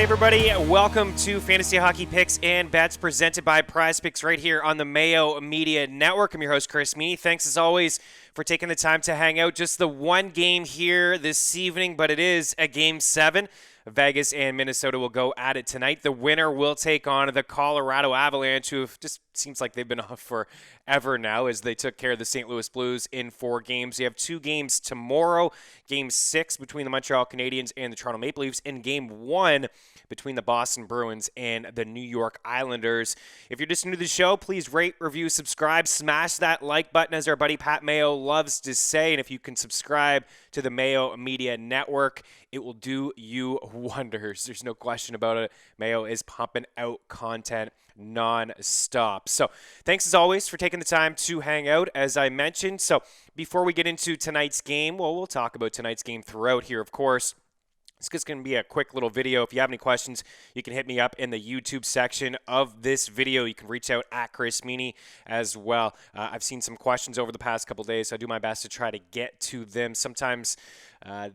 Hey everybody, welcome to Fantasy Hockey Picks and Bets presented by Prize Picks right here on the Mayo Media Network. I'm your host, Chris Meaney. Thanks as always for taking the time to hang out. Just the one game here this evening, but it is a Game 7. Vegas and Minnesota will go at it tonight. The winner will take on the Colorado Avalanche, who just seems like they've been off forever now as they took care of the St. Louis Blues in 4 games. You have 2 games tomorrow, Game 6 between the Montreal Canadiens and the Toronto Maple Leafs, and Game 1 between the Boston Bruins and the New York Islanders. If you're just new to the show, please rate, review, subscribe, smash that like button, as our buddy Pat Mayo loves to say. And if you can subscribe to the Mayo Media Network, it will do you wonders. There's no question about it. Mayo is pumping out content non-stop. So thanks as always for taking the time to hang out, as I mentioned. So before we get into tonight's game, well, we'll talk about tonight's game throughout here, of course. It's just going to be a quick little video. If you have any questions, you can hit me up in the YouTube section of this video. You can reach out at Chris Meaney as well. I've seen some questions over the past couple days, so I do my best to try to get to them. Sometimes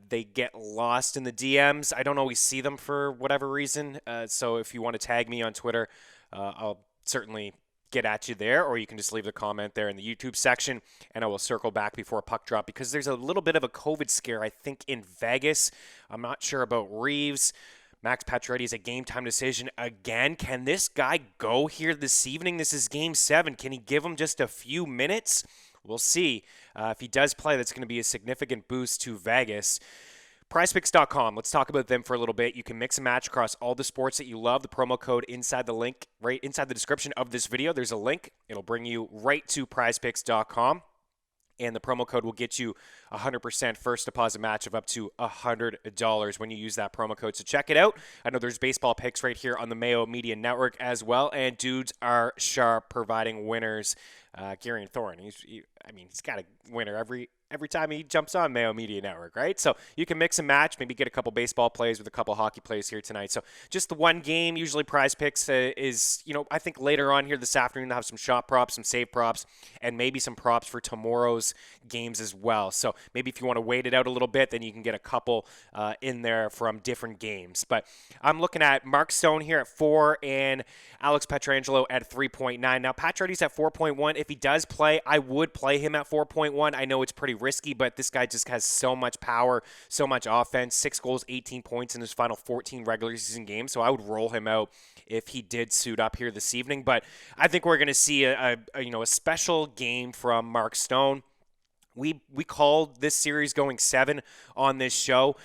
they get lost in the DMs. I don't always see them for whatever reason. So if you want to tag me on Twitter, I'll certainly get at you there, or you can just leave the comment there in the YouTube section, and I will circle back before puck drop, because there's a little bit of a COVID scare, I think, in Vegas. I'm not sure about Reeves. Max Pacioretty is a game-time decision again. Can this guy go here this evening? This is Game 7. Can he give him just a few minutes? We'll see. If he does play, that's going to be a significant boost to Vegas. PrizePicks.com. Let's talk about them for a little bit. You can mix and match across all the sports that you love. The promo code inside the link, right inside the description of this video, there's a link. It'll bring you right to PrizePicks.com. And the promo code will get you 100% first deposit match of up to $100 when you use that promo code. So check it out. I know there's baseball picks right here on the Mayo Media Network as well. And dudes are sharp, providing winners. Gary Thorne, he's got a winner every time he jumps on Mayo Media Network, right? So you can mix and match, maybe get a couple baseball plays with a couple hockey plays here tonight. So just the one game. Usually Prize Picks is, I think later on here this afternoon they'll have some shot props, some save props, and maybe some props for tomorrow's games as well. So maybe if you want to wait it out a little bit, then you can get a couple in there from different games. But I'm looking at Mark Stone here at 4 and Alex Pietrangelo at 3.9. Now, Pacioretty's at 4.1. If he does play, I would play him at 4.1. I know it's pretty risky, but this guy just has so much power, so much offense. 6 goals, 18 points in his final 14 regular season games. So I would roll him out if he did suit up here this evening. But I think we're going to see a special game from Mark Stone. We called this series going 7 on this show.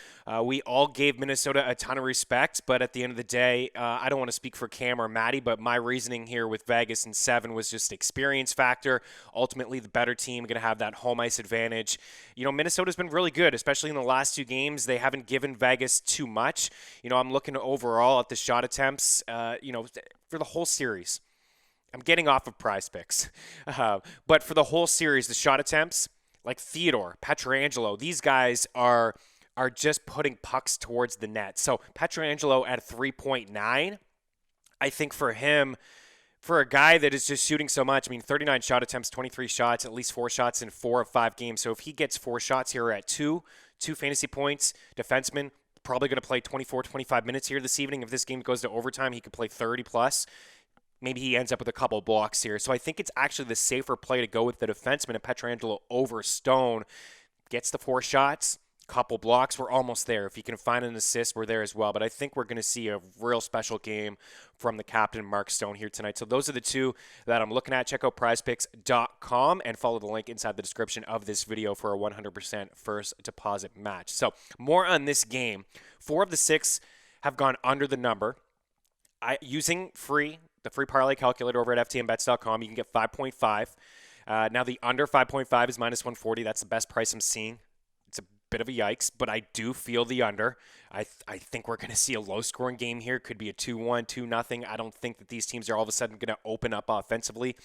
We all gave Minnesota a ton of respect, but at the end of the day, I don't want to speak for Cam or Matty, but my reasoning here with Vegas and 7 was just experience factor. Ultimately, the better team going to have that home ice advantage. Minnesota's been really good, especially in the last 2 games. They haven't given Vegas too much. I'm looking overall at the shot attempts, for the whole series. I'm getting off of Prize Picks. But for the whole series, the shot attempts, like Theodore, Pietrangelo, these guys are just putting pucks towards the net. So Pietrangelo at 3.9, I think for him, for a guy that is just shooting so much, 39 shot attempts, 23 shots, at least 4 shots in 4 of 5 games. So if he gets 4 shots here at 2 fantasy points, defenseman, probably going to play 24, 25 minutes here this evening. If this game goes to overtime, he could play 30 plus. Maybe he ends up with a couple blocks here. So I think it's actually the safer play to go with the defenseman and Pietrangelo over Stone. Gets the 4 shots, couple blocks. We're almost there. If he can find an assist, we're there as well. But I think we're going to see a real special game from the captain, Mark Stone, here tonight. So those are the 2 that I'm looking at. Check out prizepicks.com and follow the link inside the description of this video for a 100% first deposit match. So more on this game. 4 of the 6 have gone under the number. Using the free parlay calculator over at ftmbets.com, you can get 5.5. Now the under 5.5 is minus 140. That's the best price I'm seeing. It's a bit of a yikes, but I do feel the under. I think we're going to see a low-scoring game here. Could be a 2-1, 2-0. I don't think that these teams are all of a sudden going to open up offensively.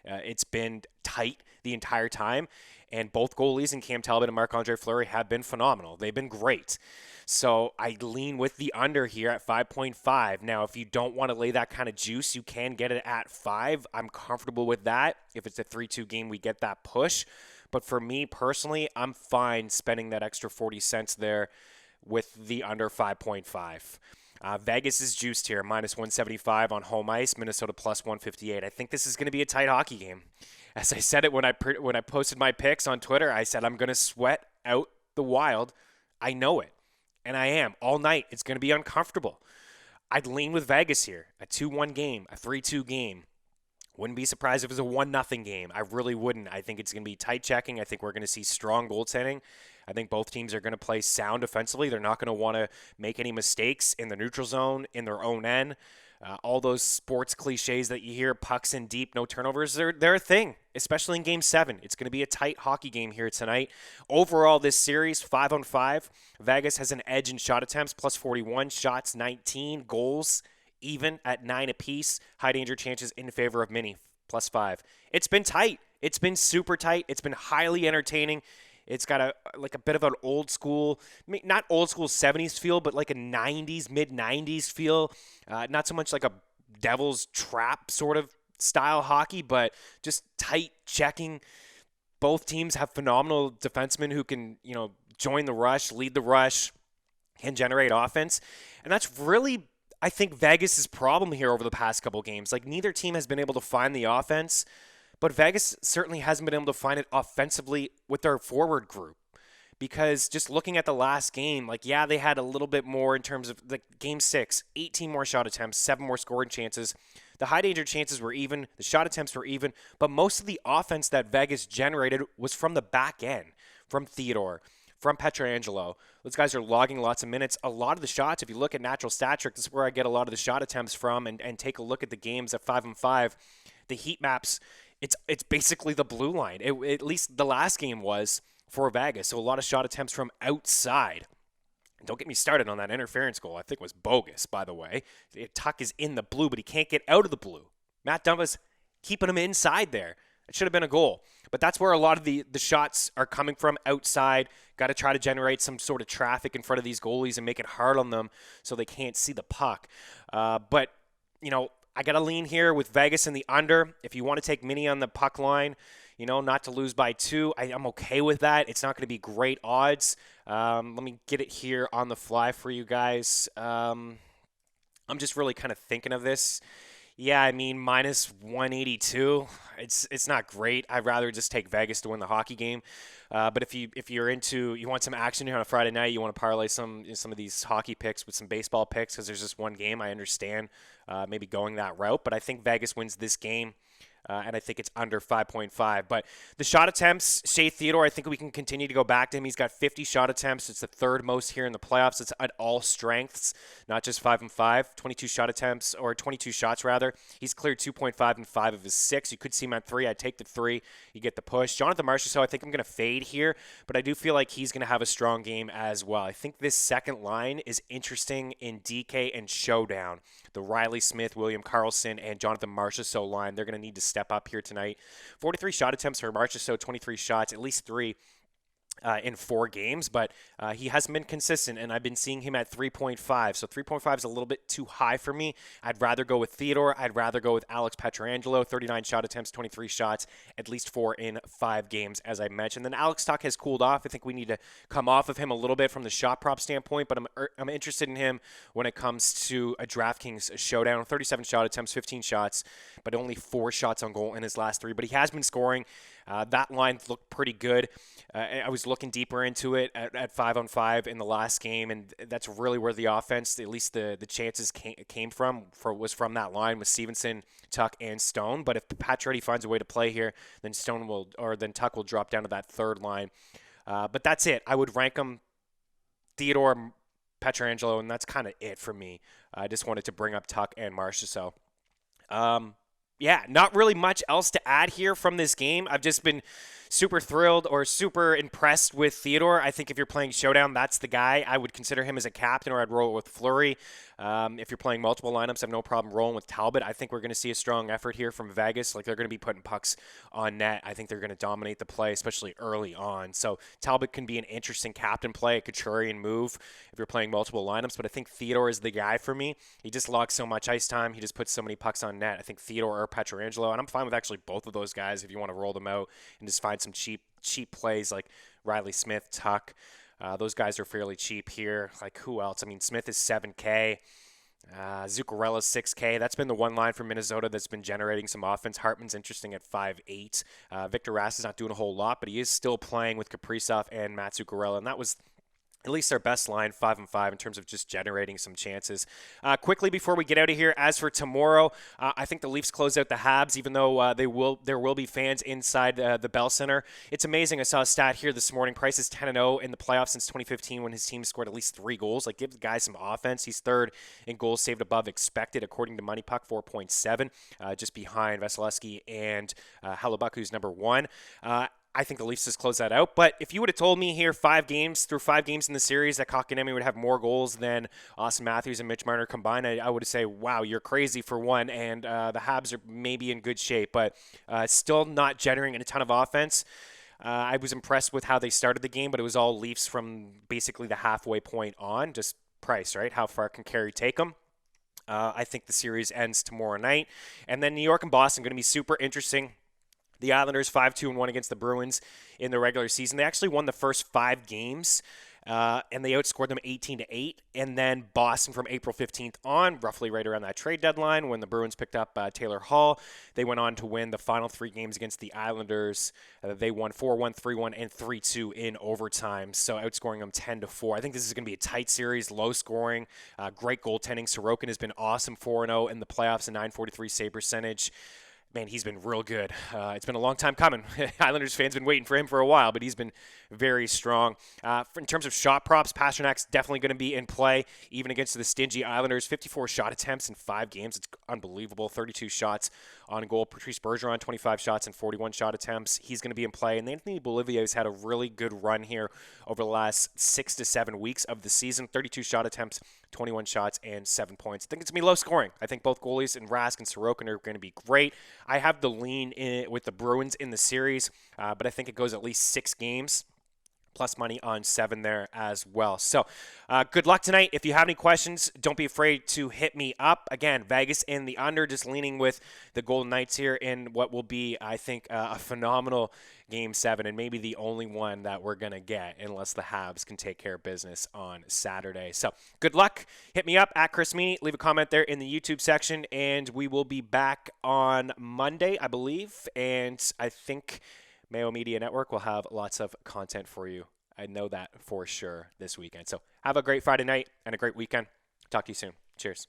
It's been tight the entire time, and both goalies in Cam Talbot and Marc-Andre Fleury have been phenomenal. They've been great. So I lean with the under here at 5.5. Now, if you don't want to lay that kind of juice, you can get it at 5. I'm comfortable with that. If it's a 3-2 game, we get that push. But for me personally, I'm fine spending that extra 40 cents there with the under 5.5. Vegas is juiced here, minus 175 on home ice. Minnesota plus 158. I think this is going to be a tight hockey game. As I said it when I posted my picks on Twitter, I said I'm going to sweat out the Wild. I know it, and I am all night. It's going to be uncomfortable. I'd lean with Vegas here. A 2-1 game, a 3-2 game. Wouldn't be surprised if it was a 1-0 game. I really wouldn't. I think it's going to be tight checking. I think we're going to see strong goaltending. I think both teams are going to play sound defensively. They're not going to want to make any mistakes in the neutral zone, in their own end. All those sports cliches that you hear, pucks in deep, no turnovers, they're a thing, especially in Game 7. It's going to be a tight hockey game here tonight. Overall, this series, 5-on-5. Vegas has an edge in shot attempts, plus 41, shots 19, goals even at 9 apiece. High danger chances in favor of Meaney, plus 5. It's been tight. It's been super tight. It's been highly entertaining. It's got a bit of an old school, not old school 70s feel, but like a 90s, mid-90s feel. Not so much like a Devil's Trap sort of style hockey, but just tight checking. Both teams have phenomenal defensemen who can, join the rush, lead the rush, can generate offense. And that's really, I think, Vegas' problem here over the past couple games. Like, neither team has been able to find the offense, but Vegas certainly hasn't been able to find it offensively with their forward group. Because just looking at the last game, they had a little bit more in terms of Game 6, 18 more shot attempts, 7 more scoring chances. The high danger chances were even, the shot attempts were even, but most of the offense that Vegas generated was from the back end, from Theodore, from Pietrangelo. Those guys are logging lots of minutes. A lot of the shots, if you look at natural stat trick, this is where I get a lot of the shot attempts from, and take a look at the games at 5-on-5. The heat maps, it's basically the blue line. At least the last game was for Vegas. So a lot of shot attempts from outside. And don't get me started on that interference goal. I think it was bogus, by the way. Tuck is in the blue, but he can't get out of the blue. Matt Dumba's keeping him inside there. It should have been a goal. But that's where a lot of the shots are coming from, outside. Got to try to generate some sort of traffic in front of these goalies and make it hard on them so they can't see the puck. But I got to lean here with Vegas in the under. If you want to take Meaney on the puck line, not to lose by 2, I'm okay with that. It's not going to be great odds. Let me get it here on the fly for you guys. I'm just really kind of thinking of this. Yeah, I mean, minus 182. It's not great. I'd rather just take Vegas to win the hockey game. But if you want some action here on a Friday night, you want to parlay some of these hockey picks with some baseball picks because there's just one game. I understand maybe going that route, but I think Vegas wins this game. And I think it's under 5.5. But the shot attempts, Shea Theodore, I think we can continue to go back to him. He's got 50 shot attempts. It's the third most here in the playoffs. It's at all strengths, not just 5-on-5. 22 shot attempts, or 22 shots rather. He's cleared 2.5 and 5 of his 6. You could see him at 3. I'd take the 3. You get the push. Jonathan Marchessault, I think I'm going to fade here, but I do feel like he's going to have a strong game as well. I think this second line is interesting in DK and Showdown. The Riley Smith, William Karlsson, and Jonathan Marchessault line, they're going to need to step up here tonight. 43 shot attempts for Marchessault, 23 shots, at least 3 in 4 games, but he hasn't been consistent, and I've been seeing him at 3.5. So 3.5 is a little bit too high for me. I'd rather go with Theodore. I'd rather go with Alex Pietrangelo, 39 shot attempts, 23 shots, at least 4 in 5 games, as I mentioned. Then Alex Tuch has cooled off. I think we need to come off of him a little bit from the shot prop standpoint, but I'm interested in him when it comes to a DraftKings Showdown. 37 shot attempts, 15 shots, but only 4 shots on goal in his last 3. But he has been scoring. That line looked pretty good. I was looking deeper into it at 5-on-5 in the last game, and that's really where the offense, at least the chances came from that line with Stevenson, Tuch, and Stone. But if Pacioretty finds a way to play here, then Tuch will drop down to that third line. But that's it. I would rank them Theodore, Pietrangelo, and that's kind of it for me. I just wanted to bring up Tuch and Marchessault. Yeah, not really much else to add here from this game. I've just been super thrilled or super impressed with Theodore. I think if you're playing Showdown, that's the guy. I would consider him as a captain, or I'd roll with Fleury. If you're playing multiple lineups, I have no problem rolling with Talbot. I think we're going to see a strong effort here from Vegas. They're going to be putting pucks on net. I think they're going to dominate the play, especially early on. So Talbot can be an interesting captain play, a contrarian move if you're playing multiple lineups. But I think Theodore is the guy for me. He just logs so much ice time. He just puts so many pucks on net. I think Theodore or Pietrangelo, and I'm fine with actually both of those guys if you want to roll them out and just find some cheap plays like Riley Smith, Tuch. Those guys are fairly cheap here. Like, who else? I mean, Smith is $7K. Zuccarello's 6K. That's been the one line from Minnesota that's been generating some offense. Hartman's interesting at 5'8". Victor Rask is not doing a whole lot, but he is still playing with Kaprizov and Matt Zuccarello, and that was at least their best line, 5-5, in terms of just generating some chances. Quickly before we get out of here, as for tomorrow, I think the Leafs close out the Habs, even though there will be fans inside the Bell Center. It's amazing. I saw a stat here this morning. Price is 10-0 in the playoffs since 2015 when his team scored at least 3 goals. Like, give the guy some offense. He's third in goals saved above expected, according to Money Puck, 4.7, just behind Vasilevsky and Hellebuyck, who's number 1. I think the Leafs just close that out. But if you would have told me here 5 games in the series that Kotkaniemi would have more goals than Austin Matthews and Mitch Marner combined, I would say, wow, you're crazy for one. And the Habs are maybe in good shape, but still not generating a ton of offense. I was impressed with how they started the game, but it was all Leafs from basically the halfway point on. Just Price, right? How far can Carey take them? I think the series ends tomorrow night. And then New York and Boston going to be super interesting. The Islanders 5-2-1 against the Bruins in the regular season. They actually won the first 5 games, and they outscored them 18-8. And then Boston from April 15th on, roughly right around that trade deadline, when the Bruins picked up Taylor Hall, they went on to win the final 3 games against the Islanders. They won 4-1, 3-1, and 3-2 in overtime, so outscoring them 10-4. I think this is going to be a tight series, low scoring, great goaltending. Sorokin has been awesome, 4-0 in the playoffs, a .943 save percentage. Man, he's been real good. It's been a long time coming. Islanders fans been waiting for him for a while, but he's been very strong. In terms of shot props, Pasternak's definitely going to be in play, even against the stingy Islanders. 54 shot attempts in 5 games. It's unbelievable. 32 shots on goal. Patrice Bergeron, 25 shots and 41 shot attempts. He's going to be in play. And Anthony Beauvillier has had a really good run here over the last 6 to 7 weeks of the season. 32 shot attempts, 21 shots, and 7 points. I think it's going to be low scoring. I think both goalies and Rask and Sorokin are going to be great. I have the lean in with the Bruins in the series, but I think it goes at least 6 games. Plus money on 7 there as well. So good luck tonight. If you have any questions, don't be afraid to hit me up. Again, Vegas in the under, just leaning with the Golden Knights here in what will be, I think, a phenomenal Game 7 and maybe the only one that we're going to get unless the Habs can take care of business on Saturday. So good luck. Hit me up at Chris Meaney. Leave a comment there in the YouTube section, and we will be back on Monday, I believe, and I think Mayo Media Network will have lots of content for you. I know that for sure this weekend. So have a great Friday night and a great weekend. Talk to you soon. Cheers.